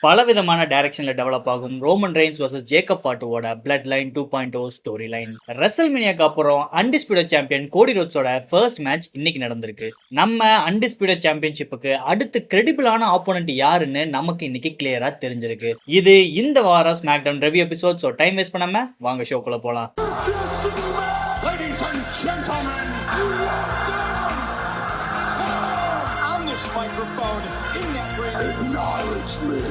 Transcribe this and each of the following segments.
பலவிதமான டைரக்ஷன்ல டெவலப் ஆகும் ரோமன் ரெயின்ஸ் வர்சஸ் ஜேக்கப் ஃபாட்டுவோட பிளட் லைன் 2.0 ஸ்டோரி லைன். ரெசல்மேனியாக்கு அப்புறம் அன்டிஸ்பியூட்டட் சாம்பியன் கோடி ரோட்ஸோட ஃபர்ஸ்ட் மேட்ச் இன்னைக்கு நடந்திருக்கு. நம்ம அன்டிஸ்பியூட்டட் சாம்பியன்ஷிப்புக்கு அடுத்து கிரெடிபிளான ஆப்போனன்ட் யாருன்னு நமக்கு இன்னைக்கு கிளியரா தெரிஞ்சிருக்கு. இது இந்த வாரம் SmackDown review episode. So time waste பண்ணாம வாங்க ஷோக்குள்ள போலாம். Acknowledge me.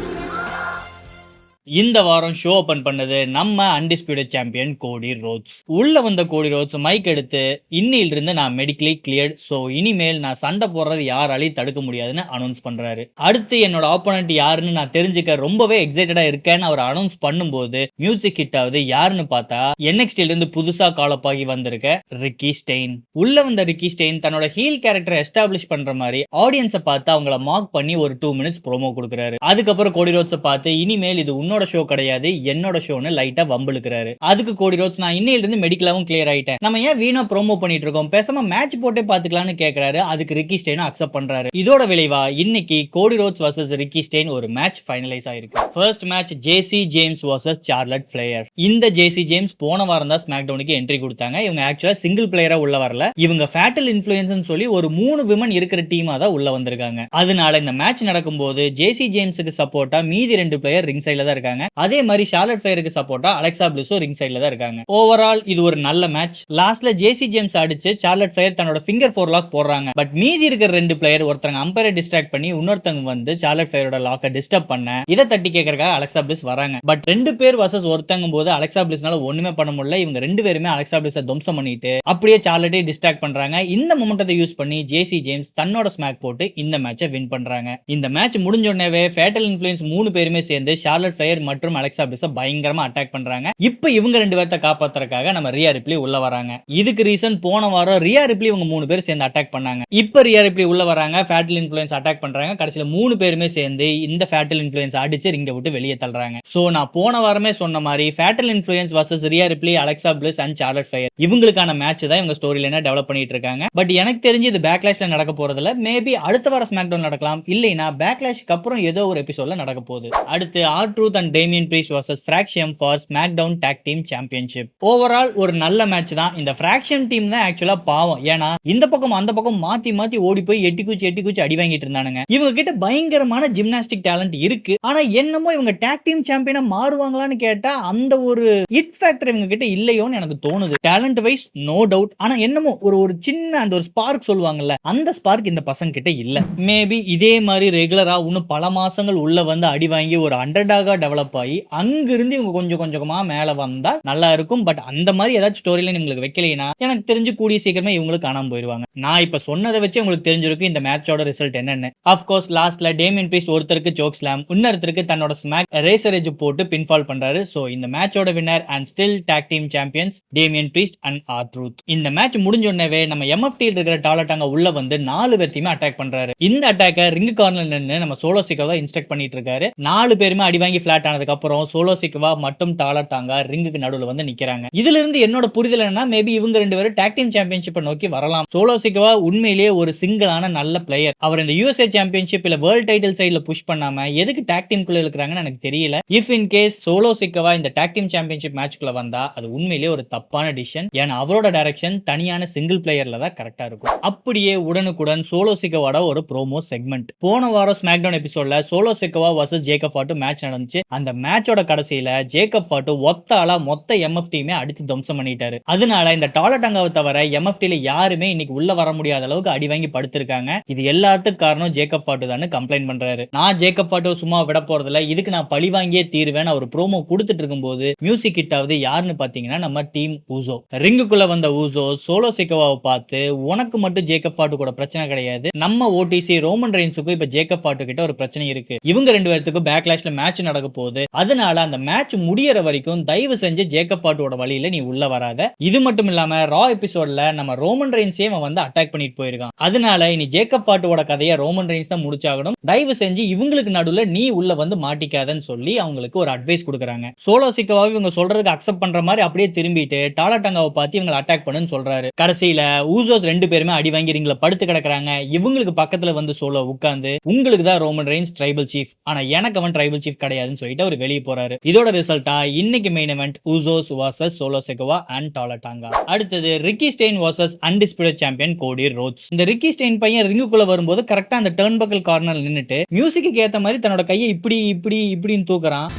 இந்த வாரம் ஷோ ஓபன் பண்ணது நம்ம அன்டிஸ்பியூட்டட் சாம்பியன் கோடி ரோட்ஸ். உள்ள வந்த கோடி ரோட்ஸ் மைக் எடுத்து இன்னிலிருந்து நான் மெடிக்கலி கிளியர்ட், ஸோ இனிமேல் நான் சண்டை போடுறது யாராலையும் தடுக்க முடியாதுன்னு அனௌன்ஸ் பண்றாரு. அடுத்து என்னோட ஆப்போனன்ட் யாருன்னு நான் தெரிஞ்சுக்க ரொம்பவே எக்ஸைட்டடா இருக்கேன்னு அவர் அனௌன்ஸ் பண்ணும்போது மியூசிக் ஹிட் ஆகுது. யாருன்னு பார்த்தா NXT இருந்து புதுசா காலப் ஆகி வந்திருக்க ரிக்கி ஸ்டெயின். உள்ள வந்த ரிக்கி ஸ்டெயின் தன்னோட ஹீல் கேரக்டரை எஸ்டாப்ளிஷ் பண்ற மாதிரி ஆடியன்ஸை பார்த்து அவங்கள மார்க் பண்ணி ஒரு 2 மினிட்ஸ் ப்ரோமோ கொடுக்குறாரு. அதுக்கப்புறம் கோடி ரோட்ஸை பார்த்து இனிமேல் இது உன்னோட ஷோ கிடையாது, என்னோட ஷோன்னு லைட்டா வம்பிழுக்கிறாரு. அதுக்கு கோடி ரோட்ஸ் நான் இன்னையில இருந்து மெடிக்கலாவும் கிளியர் ஆயிட்டேன், நம்ம ஏன் வீணா ப்ரோமோ பண்ணிட்டு இருக்கோம், பேசாம மேட்ச் போட்டே பாத்துக்கலாம்னு கேக்குறாரு. அதுக்கு ரிக்கி ஸ்டெயின் அக்செப்ட் பண்றாரு. இதோட விளைவா இன்னைக்கு Cody Rhodes versus Ricky Stein ஒரு மேட்ச் ஃபைனலைஸ் ஆயிருக்கு. First match Jacy James versus Charlotte Flair. இந்த ஜேசி ஜேம்ஸ் போன வாரம் தான் ஸ்மாக்டவுனுக்கு என்ட்ரி கொடுத்தாங்க. இவங்க ஆக்சுவலா சிங்கிள் பிளேயரா உள்ள வரல, இவங்க ஃபேட்டல் இன்ஃப்ளூயன்ஸ் சொல்லி ஒரு 3 விமன் இருக்கிற டீமா தான் உள்ள வந்திருக்காங்க. அதனால இந்த மேட்ச் நடக்கும்போது ஜேசி ஜேம்ஸுக்கு சப்போர்ட்டா மீதி 2 பிளேயர் ரிங் சைடுல தான் இருக்காங்க. அதே மாதிரி சார்லட் ஃபிளேயருக்கு சப்போர்ட்டா அலெக்சா பிளிஸும் ரிங் சைடுல தான் இருக்காங்க. ஓவரால் இது ஒரு நல்ல மேட்ச். லாஸ்ட்ல ஜேசி ஜேம்ஸ் அடிச்சு சார்லட் ஃபிளேயர் தன்னோட ஃபிங்கர் 4 லாக் போடுறாங்க. பட் மீதி இருக்கிற 2 பிளேயர் ஒருத்தங்க அம்பையரை டிஸ்ட்ராக்ட் பண்ணி இன்னொருத்தங்க வந்து சார்லட் ஃபிளேயரோட லாக்கை டிஸ்டர்ப் பண்ண இதை தட்டி கேட்கறதுக்காக அலெக்சா பிளிஸ் வராங்க. பட் 2 பேர் வர்சஸ் ஒருத்தங்கும் போது அலெக்சா பிளிஸ்னால ஒண்ணுமே பண்ண முடியல. இவங்க 2 பேருமே அலெக்சா பிளிஸை துவம்சம் பண்ணிட்டு அப்படியே சார்லட்டை டிஸ்ட்ராக்ட் பண்றாங்க. இந்த மொமெண்டத்தை யூஸ் பண்ணி ஜேசி ஜேம்ஸ் தன்னோட ஸ்மாக் போட்டு இந்த மேட்சை வின் பண்றாங்க. இந்த மேட்ச் முடிஞ்ச உடனே ஃபேட்டல் இன்ஃப்ளூயன்ஸ் 3 பேருமே சேர்ந்து சார்லட் ஃபிளேயர் மற்றும் அலெக்சா பிளிஸை பயங்கரமா அட்டாக் பண்றாங்க. இப்போ இவங்க 2 பேர்த்த காப்பாத்துறதுக்காக நம்ம ரியா ரிப்ளி உள்ள வராங்க. இதுக்கு ரீசன் போன வாரம் ரியா ரிப்ளி இவங்க 3 பேர் சேர்ந்து அட்டாக் பண்ணாங்க. இப்போ ரியா ரிப்ளி உள்ள வராங்க, ஃபேட்டல் இன்ஃப்ளூயன்ஸ் அட்டாக் பண்றாங்க. கடைசில 3 பேருமே சேர்ந்து இந்த ஃபேட்டல் இன்ஃப்ளூயன்ஸ் அடிச்சு ரிங்க விட்டு வெளியே தள்ளுறாங்க. சோ நான் போன வாரமே சொன்ன மாதிரி Fatal Influence versus Rhea Ripley, Alexa Bliss and Charlotte Flair இவங்களுக்கான மேட்ச் தான் இவங்க ஸ்டோரி லைனா டெவலப் பண்ணிட்டு இருக்காங்க. பட் எனக்கு தெரிஞ்சு இது பேக்லாஷ்ல நடக்க போறதுல மேபி அடுத்த வாரம் ஸ்மாக்டவுன் நடக்கலாம், இல்லைனா பேக்லாஷ்க்கு அப்புறம் ஏதோ ஒரு எபிசோட்ல நடக்க போகுது. அடுத்து R-Truth and Damian Priest versus Fraxiom for SmackDown tag team championship. Overall ஒரு நல்ல மேட்ச் தான். இந்த ஃபிராக்ஷன் டீம் தான் ஆக்சுவலா பாவம். ஏன்னா இந்த பக்கம் அந்த பக்கம் மாத்தி மாத்தி ஓடி போய் எட்டி குச்சி அடி வாங்கிட்டு இருந்தானுங்க. இவங்க கிட்ட பயங்கரமான ஜிம்னாஸ்டிக் டேலண்ட் இருக்கு. ஆனா என்னமோ இவங்க டாக் டீம் சாம்பியனா மாறுவாங்களான்னு கேட்டா அந்த ஒரு இட் ஃபேக்டர் இவங்க கிட்ட இல்லையோன்னு எனக்கு தோணுது. டேலண்ட் வைஸ் நோ டவுட், ஆனா என்னமோ ஒரு சின்ன அந்த ஒரு ஸ்பார்க் சொல்லுவாங்கல்ல, அந்த ஸ்பார்க் இந்த பசங்க கிட்ட இல்ல. மேபி இதே மாதிரி ரெகுலரா இன்னும் பல மாசங்கள் உள்ள வந்து அடி வாங்கி ஒரு அண்டர்டாகா டெவலப் ஆகி அங்கிருந்து இவங்க கொஞ்சம் கொஞ்சமா மேல வந்தா நல்லா இருக்கும். பட் அந்த மாதிரி ஏதாச்சும் ஸ்டோரி லைன் உங்களுக்கு வைக்கலைனா எனக்கு தெரிஞ்சு கூடிய சீக்கிரமே இவங்களுக்கு காணாம போயிருவாங்க. நான் இப்ப சொன்னதை வச்சு உங்களுக்கு தெரிஞ்சிருக்கு இந்த மேட்சோட ரிசல்ட் என்னன்னு. ஆஃப் கோர்ஸ் லாஸ்ட்ல டேமியன் பிரீஸ்ட் ஒருத்தருக்கு சோக் ஸ்லாம், இன்னொருத்தருக்கு தன்னோட ஸ்மாக் ரேசர் எட்ஜ் போட்டு பின்ஃபால் பண்றாரு. சோ இந்த மேட்சோட winner and still tag team champions Damian Priest and R-Truth. இந்த மேட்ச் முடிஞ்ச உடனே நம்ம MFT இருக்கிற டாலட்டாங்க உள்ள வந்து 4 பேர்த்தையுமே அட்டாக் பண்றாரு. இந்த அட்டாக்க ரிங் கார்னர்ல நின்னு நம்ம சோலோ சிக்கவா இன்ஸ்ட்ரக்ட் பண்ணிட்டு இருக்காரு. 4 பேருமே அடி வாங்கி ஃபிளாட் ஆனதுக்கு அப்புறம் சோலோ சிக்கவா மட்டும் டாலட்டாங்க ரிங்குக்கு நடுவுல வந்து நிக்கிறாங்க. இதுல இருந்து என்னோட புரிதல் என்னன்னா மேபி இவங்க 2 பேரும் டாக் டீம் சாம்பியன்ஷிப்பை நோக்கி வரலாம். சோலோ சிக்கவா உண்மையிலேயே ஒரு சிங்கிளான நல்ல பிளேயர். அவர் இந்த USA சாம்பியன்ஷிப் இல்ல வேர்ல்ட் டைட்டில் சைடுல புஷ் பண்ணாம எதுக்கு டாக் டீம் குள்ள இருக்கிறாங்கன்னு எனக்கு தெரியல. இஃப் இன் கேஸ் சோலோ சிக்கவா இந்த டாக் டீம் சாம்பியன்ஷிப் மேட்ச்க்குள்ள வந்தா அது உண்மையிலேயே ஒரு தப்பான டிசிஷன். ஏன்னா அவரோட டைரக்ஷன் தனியான சிங்கிள் பிளேயர்ல தான் கரெக்டா இருக்கும். அப்படியே உடனுக்குடன் சோலோ சிக்கவாட ஒரு ப்ரோமோ செக்மெண்ட். போன வாரம் ஸ்மாக்டவுன் எபிசோட்ல Solo Sikoa versus Jacob Fatu match நடந்துச்சு. அந்த மேட்சோட கடைசியில ஜேக்கப் ஃபாட்டு ஒத்தாளா மொத்த MFT-மே அடிச்சு துவம்சம் பண்ணிட்டாரு. அதனால இந்த டாலட்டாங்காவை தவிர MFT-ல யாருமே இன்னைக்கு உள்ள வர முடியாத அளவுக்கு அடி வாங்கி படுத்திருக்காங்க. இது எல்லாத்துக்கும் காரணம் ஜேக்கப் ஃபாட்டு தான் கம்ப்ளைண்ட் பண்றாரு. நான் ஜேக்கப் ஃபாட்டு சும்மா விட போறதுல, இதுக்கு நான் பழி வாங்கியே தீர்வேன் ஒரு ப்ரோமோ கொடுத்துட்டு இருக்கும்போது மியூசிக் ஹிட் ஆகுது. யாருன்னு பாத்தீங்கன்னா நம்ம டீம் ஊசோ. ரிங்குக்குள்ள வந்த ஊசோ சோலோ சிக்கவாவை பார்த்து உனக்கு மட்டும் ஜேக்கப் ஃபாட்டு கூட பிரச்சனை கிடையாது, நம்ம OTC ரோமன் ரெயின்ஸுக்கும் இப்ப ஜேக்கப் ஃபாட்டு கிட்ட ஒரு பிரச்சனை இருக்கு, இவங்க 2 பேர்த்துக்கும் பேக்லாஷ்ல மேட்ச் நடக்க போகுது, அதனால அந்த மேட்ச் முடியற வரைக்கும் தயவு செஞ்சு ஜேக்கப் ஃபாட்டோட வழியில நீ உள்ள வராத. இது மட்டும் இல்லாம ரா எபிசோட்ல நம்ம ரோமன் ரெயின்ஸே வந்து அட்டாக் பண்ணிட்டு போயிருக்கான். அதனால இனி ஜேக்கப் ஃபாட்டோட கதையை ரோமன் ரெயின்ஸ் தான் முடிச்சாகணும், தயவு செஞ்சு இவங்களுக்கு நடுவுல நீ உள்ள வந்து மாட்டிக்காதன்னு சொல்லி அவங்க அவங்களுக்கு ஒரு அட்வைஸ் கொடுக்குறாங்க. சோலோ சிக்கோவா இவங்க சொல்றதுக்கு அக்செப்ட் பண்ற மாதிரி அப்படியே திரும்பிட்டு டாலா டங்காவை பார்த்து இவங்க அட்டாக் பண்ணுன்னு சொல்றாரு. கடைசியில ஊசோஸ் 2 பேருமே அடி வாங்கி ரிங்ல படுத்து கிடக்குறாங்க. இவங்களுக்கு பக்கத்துல வந்து சோலோ உட்கார்ந்து உங்களுக்கு தான் ரோமன் ரெயின்ஸ் ட்ரைபல் சீஃப், ஆனா எனக்கு அவன் ட்ரைபல் சீஃப் கிடையாதுன்னு சொல்லிட்டு அவர் வெளியே போறாரு. இதோட ரிசல்ட்டா இன்னைக்கு main event Usos vs Solo Sikoa and Tala Tonga. அடுத்தது Ricky Saints vs undisputed champion Cody Rhodes. இந்த ரிக்கி ஸ்டெயின் பையன் ரிங்குக்குள்ள வரும்போது கரெக்டா அந்த டர்ன் பக்கல் கார்னர்ல நின்னுட்டு மியூசிக்கு ஏத்த மாதிரி தன்னோட கையை இப்படி இப்படி இப்படின்னு தூக்குறான்.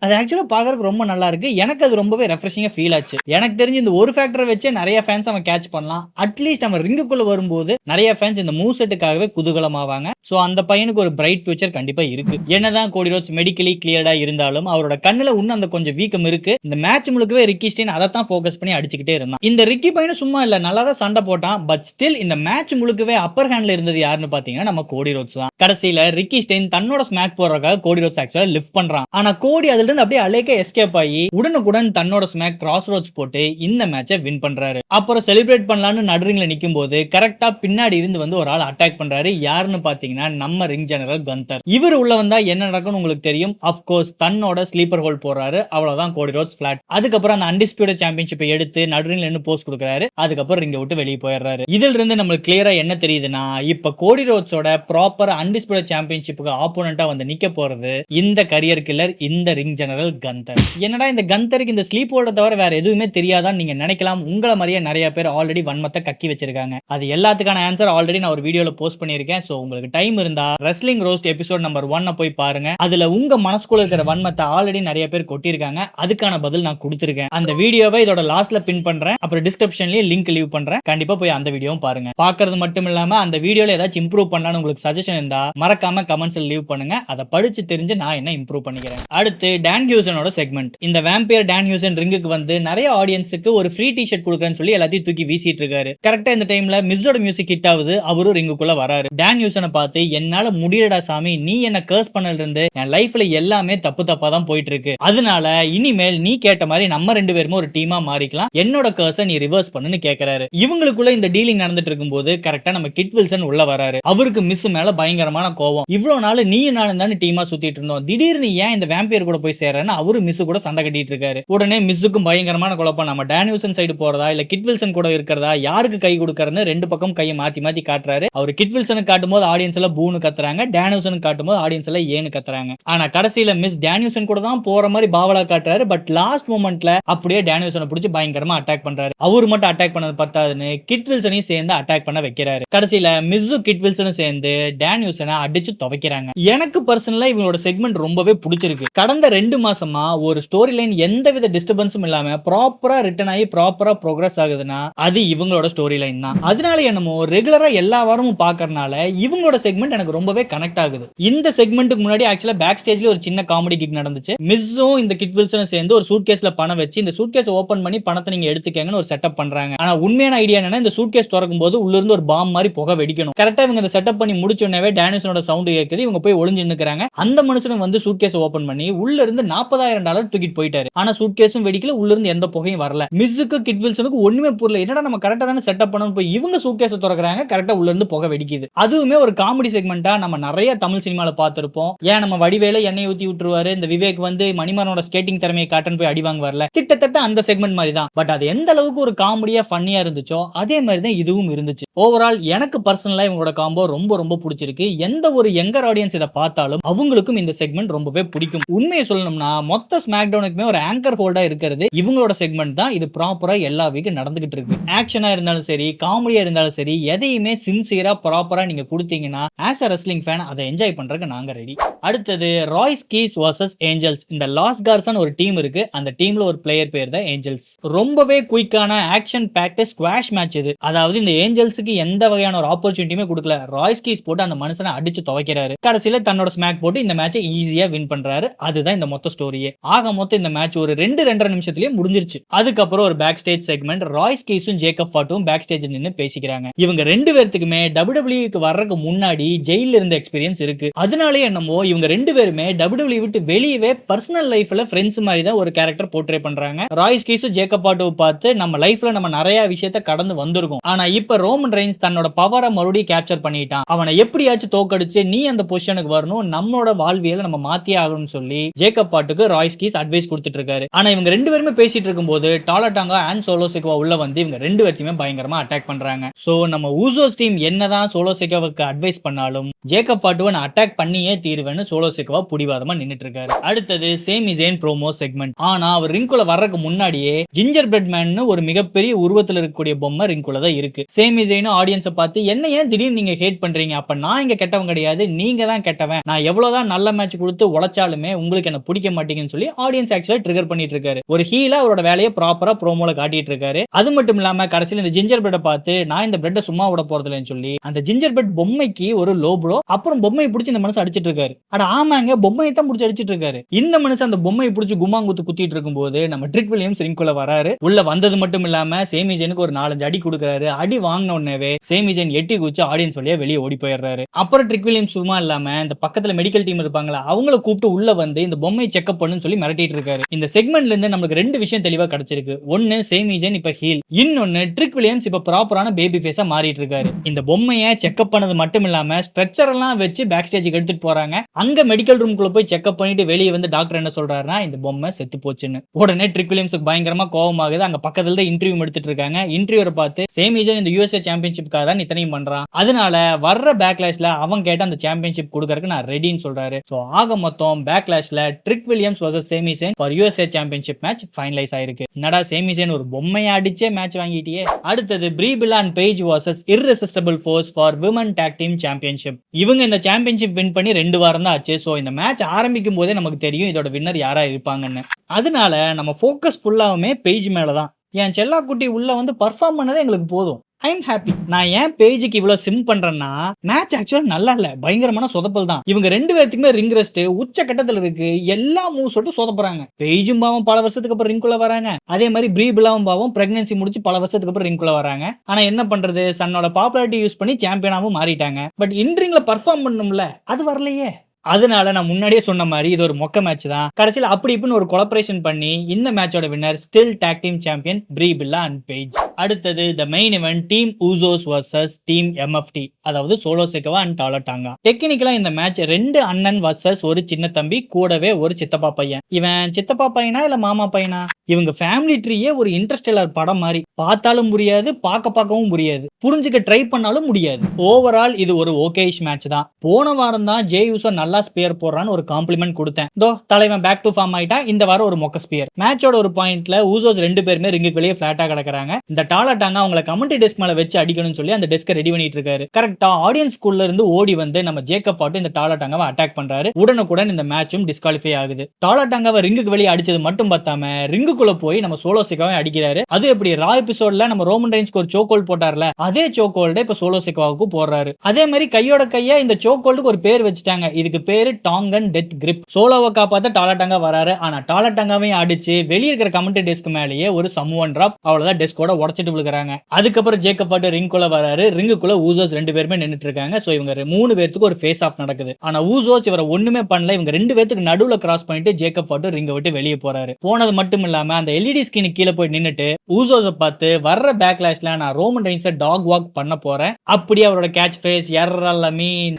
அது ஆக்சுவலா பார்க்கறதுக்கு ரொம்ப நல்லா இருக்கு. எனக்கு அது ரொம்பவே ரெஃப்ரெஷிங்கா ஃபீல் ஆச்சு. எனக்கு தெரிஞ்சு இந்த ஒரு ஃபேக்டரை வச்சே நிறைய ஃபேன்ஸ் அவன் கேட்ச் பண்ணலாம். அட்லீஸ்ட் அவன் ரிங்குக்குள்ள வரும்போது நிறைய ஃபேன்ஸ் இந்த மூவ் செட்டுக்காகவே குதூகலமாவாங்க. சோ அந்த பையனுக்கு ஒரு பிரைட் ஃபியூச்சர் கண்டிப்பா இருக்கு. என்னதான் கோடி ரோட்ஸ் மெடிக்கலி கிளியர்டா இருந்தாலும் அவரோட கண்ணுல இன்னும் அந்த கொஞ்சம் வீக்கம் இருக்கு. இந்த மேட்ச் முழுக்கவே ரிக்கி ஸ்டெயின் அதை தான் ஃபோக்கஸ் பண்ணி அடிச்சுக்கிட்டே இருந்தான். இந்த ரிக்கி பையனும் சும்மா இல்ல, நல்லா தான் சண்டை போட்டான். பட் ஸ்டில் இந்த மேட்ச் முழுக்கவே அப்பர் ஹேண்ட்ல இருந்தது யாருன்னு பாத்தீங்கன்னா நம்ம கோடி ரோட்ஸ் தான். கடைசியில ரிக்கி ஸ்டெயின் தன்னோட ஸ்மாக் போடுறதுக்காக கோடி ரோட்ஸ் ஆக்சுவலா லிஃப்ட் பண்றான். ஆனா கோடி அதுல அப்படியே அலேக்க எஸ்கேப் ஆகி உடனுக்குடன் தன்னோட ஸ்மாக் கிராஸ் ரோட்ஸ் போட்டு இந்த மேட்சை வின் பண்றாரு. அப்புறம் செலிப்ரேட் பண்ணலாம்னு நடுரிங்ல நிக்கும் போது கரெக்டா பின்னாடி இருந்து வந்து ஒரு ஆள் அட்டாக் பண்றாரு. யாருன்னு பாத்தீங்கன்னா நம்ம ரிங் ஜெனரல் கந்தர். இவர் உள்ள வந்தா என்ன நடக்கும்னு உங்களுக்கு தெரியும். அஃப்கோர்ஸ் தன்னோட ஸ்லீப்பர் ஹோல் போறாரு. அவ்வளவுதான் கோடி ரோட்ஸ் பிளாட். அதுக்கப்புறம் அந்த அன்டிஸ்பியூட்டட் சாம்பியன்ஷிப்பை எடுத்து நடுரிங்ல நின்னு போஸ்ட் கொடுக்குறாரு. அதுக்கப்புறம் ரிங்க விட்டு வெளியே போயிடுறாரு. இதுல இருந்து நம்மளுக்கு கிளியரா என்ன தெரியுதுன்னா இப்ப கோடி ரோட்ஸோட ப்ராப்பர் அன்டிஸ்பியூட்டட் சாம்பியன்ஷிப்புக்கு ஆப்போனண்டா வந்து நிக்க போறது இந்த கரியர் கில்லர், இந்த ரிங் ஜெனரல் கந்தர். என்னடா இந்த கந்தருக்கு இந்த ஸ்லீப் ஹோல்ட தவிர வேற எதுவுமே தெரியாதான்னு நீங்க நினைக்கலாம். உங்களை மாதிரியே நிறைய பேர் ஆல்ரெடி வன்மத்தை கக்கி வச்சிருக்காங்க. அது எல்லாத்துக்கான ஆன்சர் ஆல்ரெடி நான் ஒரு வீடியோல போஸ்ட் பண்ணியிருக்கேன். சோ உங்களுக்கு டைம் இருந்தா ரெஸ்லிங் ரோஸ்ட் எபிசோட் நம்பர் 1 போய் பாருங்க. அதுல உங்க மனசுக்குள்ள இருக்கிற வன்மத்தை ஆல்ரெடி நிறைய பேர் கொட்டிருக்காங்க. அதுக்கான பதில் நான் கொடுத்திருக்கேன். அந்த வீடியோவை இதோட லாஸ்ட்ல பின் பண்றேன். அப்புறம் டிஸ்கிரிப்ஷன்லயே லிங்க் லீவ் பண்றேன். கண்டிப்பா போய் அந்த வீடியோவும் பாருங்க. பாக்குறது மட்டும் இல்லாம அந்த வீடியோல ஏதாச்சும் இம்ப்ரூவ் பண்ணலாம்னு உங்களுக்கு சஜஷன் இருந்தா மறக்காம கமெண்ட்ஸ்ல லீவ் பண்ணுங்க. அதை படிச்சு தெரிஞ்சு நான் என்ன இம்ப்ரூவ் பண்ணிக்கிறேன். அடுத்து டான் ஹியூசனோட செக்மெண்ட். இந்த வேம்பியர் டான் ஹியூசன் ரிங்குக்கு வந்து நிறைய ஆடியன்ஸுக்கு ஒரு ஃப்ரீ டி-ஷர்ட் கொடுக்கறேன்னு சொல்லி எல்லாத்தையும் தூக்கி வீசிட்டு இருக்காரு. கரெக்டா இந்த டைம்ல மிஸ்ஸோட மியூசிக் ஹிட் ஆகுது. அவரும் ரிங்குக்குள்ள வராரு. டான் ஹியூசனை பார்த்து என்னால முடியலடா சாமி, நீ என்ன கர்ஸ் பண்ணல இருந்து என் லைஃப்ல எல்லாமே தப்பு தப்பா தான் போயிட்டு இருக்கு. அதனால இனிமேல் நீ கேட்ட மாதிரி நம்ம 2 பேருமே ஒரு டீமா மாறிக்கலாம். என்னோட கர்ஸை நீ ரிவர்ஸ் பண்ணுன்னு கேட்கறாரு. இவங்களுக்குள்ள இந்த டீலிங் நடந்துட்டு இருக்கும்போது கரெக்டா நம்ம கிட் வில்சன் உள்ள வராரு. அவருக்கு மிஸ் மேல பயங்கரமான கோவம். இவ்வளவு நாள் நீ நானும் தானே டீமா சுத்திட்டு இருந்தோம், திடீர்னு ஏன் இந்த வேம்பியர் கூட போய் சேர்றேன்னு அவரு மிஸ் கூட சண்டை கட்டிட்டு இருக்காரு. உடனே மிஸ்ஸுக்கும் பயங்கரமான குழப்பம். நம்ம டான் ஹியூசன் சைடு போறதா இல்ல கிட் வில்சன் கூட இருக்கிறதா, யாருக்கு கை கொடுக்கறன்னு 2 பக்கம் கையை மாத்தி மாத்தி காட்டுறாரு. அவர் கிட் வில்சனுக்கு காட்டும்போது ஆடியன்ஸ் எல்லாம் பூன்னு கத்துறாங்க. டான் ஹியூசனுக்கு காட்டும்போது ஆடியன்ஸ் எல்லாம் ஏன்னு கத்துறாங்க. ஆனா கடைசியில மிஸ் டான் ஹியூசன் கூட தான் போற மாதிரி பாவலா காட்டுறாரு. பட் லாஸ்ட் மொமெண்ட்ல அப்படியே டான் ஹியூசனை பிடிச்சி பயங்கரமா அட்டாக் பண்றாரு. அவர் மட்டும் அட்டாக் பண்ணது பத்தாதுன்னு கிட் வில்சனையும் சேர்ந்து அட்டாக் பண்ண வைக்கிறாரு. கடைசியில மிஸ்ஸும் கிட் வில்சனும் சேர்ந்து டான் ஹியூசனை அடிச்சு துவைக்கிறாங்க. எனக்கு பர்சனலா இவங்களோட செக்மெண்ட் ரொம்பவே பிடிச்சிருக்கு. கடந்த 2 மாசமா ஒரு ஸ்டோரி லைன் எந்தவித டிஸ்டர்பன்ஸும் இல்லாம ப்ராப்பரா ரிட்டர்ன் ஆகி ப்ராப்பரா ப்ரோக்ரஸ் ஆகுதுன்னா அது இவங்களோட ஸ்டோரி லைன் தான். அதனால என்னமோ ரெகுலரா எல்லா வாரமும் பாக்கறனால இவங்களோட செக்மெண்ட் எனக்கு ரொம்பவே கனெக்ட் ஆகுது. இந்த செக்மெண்ட்டுக்கு முன்னாடி ஆக்சுவலா பேக் ஸ்டேஜ்ல ஒரு சின்ன காமெடி கிக் நடந்துச்சு. மிஸ்ஸும் இந்த கிட் வில்சனும் சேர்ந்து ஒரு சூட்கேஸ்ல பணம் வச்சு இந்த சூட்கேஸ் ஓபன் பண்ணி பணத்தை நீங்க எடுத்துக்கங்கன்னு ஒரு செட்டப் பண்றாங்க. ஆனா உண்மையான ஐடியா என்னன்னா இந்த சூட்கேஸ் திறக்கும் போது உள்ள இருந்து ஒரு பாம் மாதிரி புகை வெடிக்கணும். கரெக்டா இவங்க இந்த செட்டப் பண்ணி முடிச்சோடனே டானிஷனோட சவுண்ட் கேக்குது. இவங்க போய் ஒளிஞ்சு நின்னுக்கிறாங்க. அந்த மனுஷனும் வந்து சூட்கேஸ் ஓபன் பண்ணி உள்ள இருந்து $40,000 தூக்கிட்டு போயிட்டாரு. ஆனா சூட்கேஸும் வெடிக்கல, உள்ள இருந்து எந்த புகையும் வரல. மிஸ்ஸுக்கு கிட் வில்சனுக்கு ஒண்ணுமே புரியல. என்னடா நம்ம கரெக்டா தான செட்டப் பண்ணனும், போய் இவங்க சூட்கேஸ் திறக்கறாங்க, கரெக்டா உள்ள இருந்து புகை வெடிக்குது. அதுவுமே ஒரு காமெடி செக்மெண்டா நம்ம நிறைய தமிழ் சினிமால பார்த்திருப்போம். ஏன் நம்ம வடிவேல எண்ணெய் ஊத்தி விட்டுருவாரு, இந்த விவேக் வந்து மணிமாறனோட ஸ்கேட்டிங் திறமையை காட்டன் போய் அடி வாங்க வரல, கிட்டத்தட்ட அந்த செக்மெண்ட் மாதிரி தான். பட் அது எந்த அளவுக்கு ஒரு காமெடியா ஃபன்னியா இருந்துச்சோ அதே மாதிரி தான் இதுவும் இருந்துச்சு. ஓவரால் எனக்கு பர்சனலா இவங்களோட காம்போ ரொம்ப ரொம்ப பிடிச்சிருக்கு. எந்த ஒரு யங்கர் ஆடியன்ஸ் இதை பார்த்தாலும் அவங்களுக்கும் இந்த செக்மெண்ட் ரொம்பவே பிடிக்கும். உண்மையை சொல்லணும்னா மொத்த ஸ்மாக்டவுனுக்குமே ஒரு ஆங்கர் ஹோல்டா இருக்கிறது இவங்களோட செக்மெண்ட் தான். இது ப்ராப்பரா எல்லா வீக்கும் நடந்துகிட்டு இருக்கு. ஆக்ஷனா இருந்தாலும் சரி, காமெடியா இருந்தாலும் சரி, எதையுமே சின்சியரா ப்ராப்பரா நீங்க கொடுத்தீங்கன்னா ஆஸ் அ ரெஸ்லிங் ஃபேன் அதை என்ஜாய் பண்றதுக்கு நாங்க ரெடி. அடுத்தது ராய்ஸ் கீஸ் vs ஏஞ்சல்ஸ். இந்த லாஸ் கார்சன் ஒரு டீம் இருக்கு. அந்த டீம்ல ஒரு பிளேயர் பேர் தான் ஏஞ்சல்ஸ். ரொம்பவே குயிக்கான ஆக்ஷன் பேக்ட் ஸ்குவாஷ் மேட்ச் இது. அதாவது இந்த ஏஞ்சல்ஸுக்கு எந்த வகையான ஒரு ஆப்பர்ச்சுனிட்டியுமே கொடுக்கல. ராய்ஸ் கீஸ் போட்டு அந்த மனுஷனை அடிச்சு துவைக்கிறாரு. கடைசியில தன்னோட ஸ்மாக் போட்டு இந்த மேட்சை ஈஸியா வின் பண்றாரு. அதுதான் இந்த மொத்த ஸ்டோரியே. ஆக மொத்தம் இந்த மேட்ச் ஒரு 2-2.5 நிமிஷத்திலேயே முடிஞ்சிருச்சு. அதுக்கப்புறம் ஒரு பேக் ஸ்டேஜ் செக்மெண்ட் ராய்ஸ் கீஸும் ஜேக்கப் ஃபாட்டும் பேக் ஸ்டேஜ் நின்னு பேசிக்கிறாங்க. இவங்க 2 பேர்த்துக்குமே WWE வர்றதுக்கு முன்னாடி ஜெயில இருந்த எக்ஸ்பீரியன்ஸ் இருக்கு. அதனாலே என்னமோ இவங்க 2 பேருமே WWE விட்டு வெளியவே பர்சனல் லைஃப்ல ஃப்ரெண்ட்ஸ் மாதிரி தான் ஒரு கேரக்டர் போர்ட்ரே பண்றாங்க. ராய்ஸ் கீஸும் ஜேக்கப் ஃபாட்டோவை பார்த்து நம்ம லைஃப்ல நம்ம நிறைய விஷயத்தை கடந்து வந்திருக்கோம். ஆனா இப்ப ரோமன் ரெயின்ஸ் தன்னோட பவரை மறுபடியும் கேப்சர் பண்ணிட்டான். அவனை எப்படியாச்சும் தோக்கடிச்சு நீ அந்த பொசிஷனுக்கு வரணும், நம்மளோட வாழ்வியலை நம்ம மாத்தியே ஆகணும்னு சொல்லி ஜேக்கப் ஃபாட்டுக்கு ராய்ஸ் கீஸ் அட்வைஸ் கொடுத்துட்டு இருக்காரு. ஆனா இவங்க 2 பேருமே பேசிட்டு இருக்கும்போது டாலா அண்ட் சோலோ சிக்வா உள்ள வந்து இவங்க 2 பேர்த்தையுமே பயங்கரமா அட்டாக் பண்றாங்க. சோ நம்ம ஊசோஸ் டீம் என்னதான் சோலோ சிக்வாவுக்கு அட்வைஸ் பண்ணாலும் ஜேக்கப் ஃபாட்டுவை நான் அட்டாக் பண்ணியே தீருவேன்னு சோலோ சிக்வா புடிவாதமா நின்னுட்டு இருக்காரு. அடுத்தது சேமி ஜெயின் ப்ரோமோ செக்மெண்ட். ஆனா அவர் ரிங்குல வர்றதுக்கு முன்னாடியே ஜிஞ்சர் பிரெட் மேன் ஒரு மிகப்பெரிய உருவத்தில் இருக்கக்கூடிய பொம்மை ரிங்குல தான் இருக்கு. சேமி ஜெயின் ஆடியன்ஸை பார்த்து என்ன ஏன் திடீர்னு நீங்க ஹேட் பண்றீங்க, அப்ப நான் இங்க கெட்டவன் கிடையாது, நீங்க தான் கெட்டவன், நான் எவ்வளவுதான் நல்ல மேட்ச் கொடுத்து உழைச்சாலுமே உங்களுக்கு என்ன பிடிக்க மாட்டீங்கன்னு சொல்லி ஆடியன்ஸ் ஆக்சுவலா ட்ரிகர் பண்ணிட்டு இருக்காரு. ஒரு ஹீலா அவரோட வேலையை ப்ராப்பரா ப்ரோமோல காட்டிட்டு இருக்காரு. அது மட்டும் இல்லாம கடைசியில் இந்த ஜிஞ்சர் பிரெட்டை பார்த்து நான் இந்த பிரெட்டை சும்மா விட போறதில்லைன்னு சொல்லி அந்த ஜிஞ்சர் பிரெட் பொம்மைக்கு ஒரு லோ ப்ளோ, அப்புறம் பொம்மையை பிடிச்சி இந்த மனுஷன் அடிச்சிட்டு இருக்காரு. அட ஆமாங்க, பொம்மையை தான் பிடிச்சி அடிச்சிட்டு இருக்காரு. இந்த மனுஷன் அந்த பொம்மையை பிடிச்சி குமாங்குத்து குத்திட்டு இருக்கும்போது நம்ம ட்ரிக் வில்லியம்ஸ் ரிங்குல வராரு. உள்ள வந்தது மட்டும் இல்லாம சேமி ஜெயினுக்கு ஒரு 4-5 அடி கொடுக்குறாரு. அடி வாங்கின உடனே சேமி ஜெயின் எட்டி குச்சி ஆடியன்ஸ் வழியா வெளியே ஓடி போயிடுறாரு. அப்புறம் ட்ரிக் வில்லியம்ஸ் சும்மா இல்லாம இந்த பக்கத்துல மெடிக்கல் டீம் இருப்பாங்களா அவங்கள கூப்பிட்டு உள்ள வந்து இந்த பொம்மையை செக்அப் பண்ணுன்னு சொல்லி மிரட்டிட்டு இருக்காரு. இந்த செக்மெண்ட்ல இருந்து நமக்கு 2 விஷயம் தெளிவா கிடைச்சிருக்கு. ஒன்னு சேமி ஜெயின் இப்ப ஹீல், இன்னொன்னு ட்ரிக் வில்லியம்ஸ் இப்ப ப்ராப்பரான பேபி ஃபேஸா மாறிட்டு இருக்காரு. இந்த பொம்மையை செக்அப் பண்ணது மட்டும் இல்லாம ஸ்ட்ரெச்சர் எல்லாம் வச்சு பேக் ஸ்டேஜுக்கு எடுத்துட்டு போறாங்க. அங்க மெடிக்கல் ரூம்குள்ள போய் செக்அப் பண்ணிட்டு வெளியே வந்து டாக்டர் என்ன சொல்றாருன்னா இந்த பொம்மை செத்து போச்சுன்னு. உடனே ட்ரிக் வில்லியம்ஸ்க்கு பயங்கரமா கோவமாகுது. அங்க பக்கத்துல தான் இன்டர்வியூ எடுத்துட்டு இருக்காங்க. இன்டர்வியூரை பார்த்து சேமி ஜெயின் இந்த USA சாம்பியன்ஷிப்காக தான் இத்தனையும் பண்றான், அதனால வர்ற பேக்லாஷ்ல அவன் கேட்ட அந்த சாம்பியன்ஷிப் கொடுக்கறதுக்கு நான் ரெடின்னு சொல்றாரு. சோ ஆக மொத்தம் பேக்லாஷ்ல Trick Williams vs Sami Zayn for USA championship match finalise ஆயிருக்கு. என்னடா சேமி ஜெயின் ஒரு பொம்மையை அடிச்சே மேட்ச் வாங்கிட்டியே. அடுத்தது ப்ரீ பில்லா and Paige vs irresistible force for women tag team championship. இவங்க இந்த சாம்பியன்ஷிப் வின் பண்ணி 2 வாரம் தான் ஆச்சு. சோ இந்த மேட்ச் ஆரம்பிக்கும் போதே நமக்கு தெரியும் இதோட வின்னர் யாரா இருப்பாங்கன்னு. அதனால நம்ம ஃபோக்கஸ் ஃபுல்லாவுமே பேஜ் மேலதான். என் செல்லா குட்டி உள்ள வந்து பர்ஃபார்ம் பண்ணதே எங்களுக்கு போதும். I'm happy. நான் ஏன் பேஜுக்கு இவ்வளவு சிம் பண்றேன்னா மேட்ச் ஆக்சுவலா நல்லா இல்ல, பயங்கரமான சொதப்பல் தான். இவங்க 2 பேருக்குமே ரிங் ரெஸ்ட் உச்ச கட்டத்துல இருக்கு. எல்லா மூவ்ஸ் விட்டு சொதப்புறாங்க. பேஜும் பாவம் பல வருஷத்துக்கு அப்புறம் ரிங்குள்ள வராங்க. அதே மாதிரி ப்ரீ பில்லாவும் பாவம் பிரெக்னன்சி முடிச்சு பல வருஷத்துக்கு அப்புறம் ரிங்குள்ள வராங்க. ஆனா என்ன பண்றது, சன்னோட பாப்புலாரிட்டி யூஸ் பண்ணி சாம்பியனாவும் மாறிட்டாங்க. பட் இன்ரிங்ல பர்ஃபார்ம் பண்ணும்ல, அது வரலையே. அதனால நான் முன்னாடியே சொன்ன மாதிரி இது ஒரு மொக்க மேட்ச் தான். கடைசியில் அப்படி இப்படின்னு ஒரு கொலாபரேஷன் பண்ணி இந்த மேட்சோட winner still tag team champion ப்ரீ பில்லா அண்ட் பேஜ். அடுத்தது the main event team Usos vs team MFT, அதாவது Solo Sikoa and Tala Tonga. டெக்னிக்கலா இந்த மேட்ச் 2 அண்ணன் vs ஒரு சின்ன தம்பி கூடவே ஒரு சித்தப்பா பையன். இவன் சித்தப்பா பையனா இல்ல மாமா பையனா? இவங்க ஃபேமிலி ட்ரீயே ஒரு இன்டர்ஸ்டெல்லர் படம் மாதிரி. பார்த்தாலும் புரியாது, பார்க்கவும் புரியாது, புரிஞ்சுக்க ட்ரை பண்ணாலும் முடியாது. ஓவரால் இது ஒரு ஓகேஷ் மேட்ச் தான். போன வாரம் தான் ஜே யூசோ நல்லா ஸ்பியர் போடுறான்னு ஒரு காம்ப்ளிமெண்ட் கொடுத்தேன். தோ தலைவன் பேக் டு ஃபார்ம் ஆயிட்டா. இந்த வாரம் ஒரு மொக்க ஸ்பியர். மேட்சோட ஒரு பாயிண்ட்ல ஊசோஸ் 2 பேருமே ரிங்குக்கு வெளியே ஃபிளாட்டா கிடக்குறாங்க. இந்த டாலா டாங்கா அவங்கள கமெண்ட்ரி டெஸ்க் மேல வச்சு அடிக்கணும்னு சொல்லி அந்த டெஸ்கை ரெடி பண்ணிட்டு இருக்காரு. கரெக்டா ஆடியன்ஸ் ஸ்கூல்ல இருந்து ஓடி வந்து நம்ம ஜேக்கப் ஃபாட் இந்த டாலா டாங்காவை அட்டாக் பண்றாரு. உடனுக்குடன் இந்த மேட்சும் டிஸ்குவாலிஃபை ஆகுது. டாலா டாங்காவை ரிங்குக்கு வெளியே அடிச்சது மட்டும் பார்த்தாம ரிங்குக்குள்ள போய் நம்ம சோலோ சிக்வாவை அடிக்கிறாரு. அது எப்படி ரா எபிசோட்ல நம்ம ரோமன் ரெயின்ஸ்க்கு ஒரு சோக்கோல் போட்டார்ல, அதே சோக்கோல்ட இப்ப சோலோ சிக்வாவுக்கு போடுறாரு. அதே மாதிரி கையோட கையா இந்த சோக்கோல்டுக்கு ஒரு பேர் வச்சுட்டாங்க. இதுக்கு பேரு டாங்கன் டெத் கிரிப். சோலோவை காப்பாத்த டாலா டாங்கா வராரு. ஆனா டாலா டாங்காவையும் அடிச்சு வெளியே இருக்கிற கமெண்ட்ரி டெஸ்க் மேலேயே ஒரு சம்முவன் டிராப், அவ்வளவுதான் டெஸ்கோட உடைச்சிட்டு விழுகிறாங்க. அதுக்கப்புறம் ஜேக்கப் ஃபாட் ரிங்குக்குள்ள வராரு. ரிங்குக்குள்ள ஊசோஸ் 2 பேருமே நின்னுட்டு இருக்காங்க. சோ இவங்க 3 பேருக்கு ஒரு ஃபேஸ் ஆஃப் நடக்குது. ஆனா ஊசோஸ் இவரை ஒண்ணுமே பண்ணல. இவங்க 2 பேருக்கு நடுவுல கிராஸ் பண்ணிட்டு ஜேக்கப் ஃபாட் ரிங்க விட்டு வெளியே போறாரு. போனது மட்டும் இல்லாம அந்த LED ஸ்கிரீன் கீழே போய் நின்னுட்டு ஊசோஸை பார்த்து வர்ற பேக்லாஷ்ல நான் ரோமன் ரெயின்ஸை டாக் வாக் பண்ண போறேன், அப்படி அவரோட கேட்ச் ஃப்ரேஸ் எர்ரல் மீன்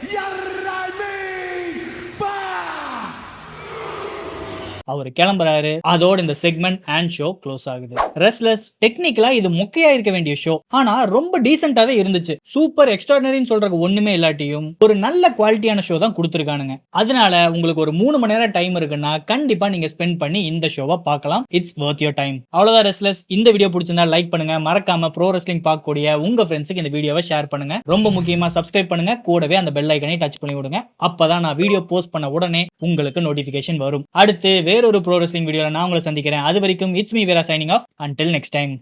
அவர் கிளம்புறாரு. அதோட இந்த செக்மெண்ட் அண்ட் ஷோ க்ளோஸ் ஆகுது. ரெஸ்லர்ஸ் டெக்னிக்கலா இது மொக்கையா இருக்க வேண்டிய ஷோ, ஆனா ரொம்ப டீசென்ட்டாவே இருந்துச்சு. சூப்பர் எக்ஸ்ட்ராடினரின்னு சொல்றதுக்கு ஒண்ணுமே இல்லாட்டியும் ஒரு நல்ல குவாலிட்டியான ஷோ தான் கொடுத்துருக்கானுங்க. அதனால உங்களுக்கு ஒரு 3 மணி நேரம் டைம் இருக்குன்னா கண்டிப்பா நீங்க ஸ்பெண்ட் பண்ணி இந்த ஷோவை பார்க்கலாம். It's Worth your time. அவ்வளவுதான் ரெஸ்லர்ஸ். இந்த வீடியோ பிடிச்சிருந்தா லைக் பண்ணுங்க. மறக்காம ப்ரோ ரெஸ்லிங் பார்க்கக்கூடிய உங்க ஃப்ரெண்ட்ஸுக்கு இந்த வீடியோவை ஷேர் பண்ணுங்க. ரொம்ப முக்கியமா சப்ஸ்கிரைப் பண்ணுங்க. கூடவே அந்த பெல் ஐக்கனை டச் பண்ணி விடுங்க. அப்பதான் நான் வீடியோ போஸ்ட் பண்ண உடனே உங்களுக்கு நோட்டிபிகேஷன் வரும். அடுத்து வேறொரு ப்ரோ ரெஸ்லிங் வீடியோல நான் உங்களை சந்திக்கிறேன். அது வரைக்கும் it's me Veera signing off. Until next time.